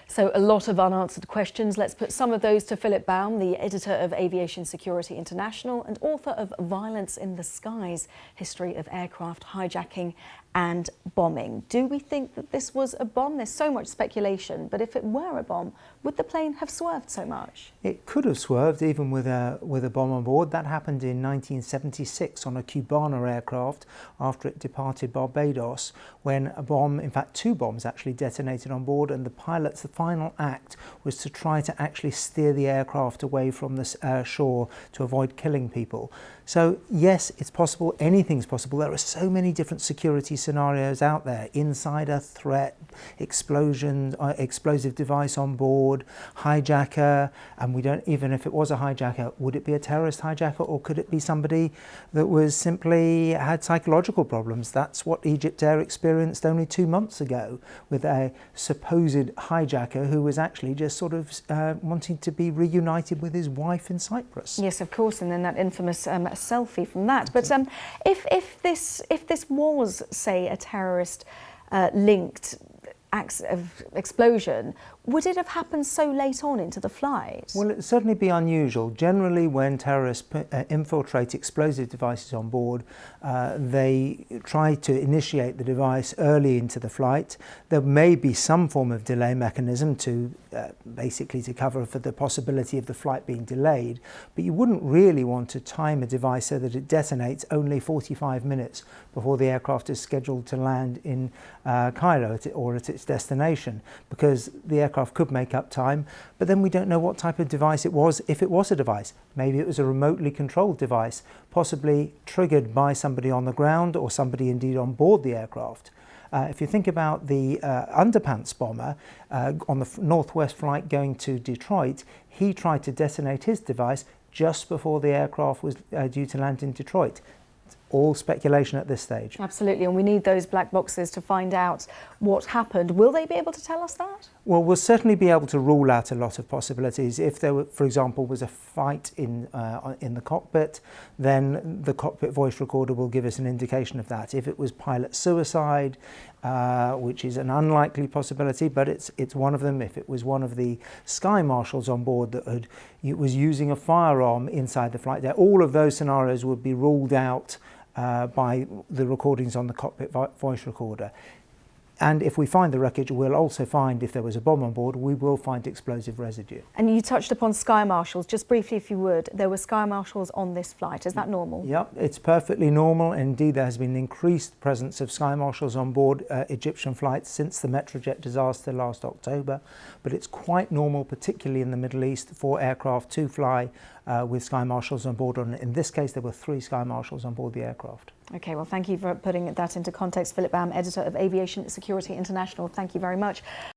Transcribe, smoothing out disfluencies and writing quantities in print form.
So a lot of unanswered questions. Let's put some of those to Philip Baum, the editor of Aviation Security International and author of Violence in the Skies, History of Aircraft Hijacking and Bombing. Do we think that this was a bomb? There's so much speculation, but if it were a bomb, would the plane have swerved so much? It could have swerved even with a bomb on board. That happened in 1976 on a Cubana aircraft after it departed Barbados, when a bomb, in fact two bombs actually detonated on board, and the pilot's final act was to try to actually steer the aircraft away from the shore to avoid killing people. So yes, it's possible, anything's possible. There are so many different security scenarios out there: insider threat, explosion, explosive device on board, hijacker, and we don't, even if it was a hijacker, would it be a terrorist hijacker, or could it be somebody that was simply had psychological problems? That's what EgyptAir experienced only 2 months ago with a supposed hijacker who was actually just sort of wanting to be reunited with his wife in Cyprus. Yes, of course, and then that infamous selfie from that. But if this was, say, a terrorist linked explosion, would it have happened so late on into the flight? Well, it'd certainly be unusual. Generally, when terrorists infiltrate explosive devices on board, they try to initiate the device early into the flight. There may be some form of delay mechanism to basically to cover for the possibility of the flight being delayed, but you wouldn't really want to time a device so that it detonates only 45 minutes before the aircraft is scheduled to land in Cairo or at its destination, because the aircraft could make up time, but then we don't know what type of device it was. If it was a device, maybe it was a remotely controlled device, possibly triggered by somebody on the ground or somebody indeed on board the aircraft. If you think about the underpants bomber on the northwest flight going to Detroit, he tried to detonate his device just before the aircraft was due to land in Detroit. All speculation at this stage. Absolutely, and we need those black boxes to find out what happened. Will they be able to tell us that? Well, we'll certainly be able to rule out a lot of possibilities. If there were, for example, was a fight in the cockpit, then the cockpit voice recorder will give us an indication of that. If it was pilot suicide, which is an unlikely possibility, but it's one of them. If it was one of the sky marshals on board that was using a firearm inside the flight deck, all of those scenarios would be ruled out by the recordings on the cockpit voice recorder. And if we find the wreckage, we'll also find, if there was a bomb on board, we will find explosive residue. And you touched upon sky marshals. Just briefly, if you would, there were sky marshals on this flight. Is that normal? Yep, it's perfectly normal. Indeed, there has been an increased presence of sky marshals on board Egyptian flights since the Metrojet disaster last October. But it's quite normal, particularly in the Middle East, for aircraft to fly with sky marshals on board. And in this case, there were 3 sky marshals on board the aircraft. Okay, well, thank you for putting that into context. Philip Baum, editor of Aviation Security International. Thank you very much.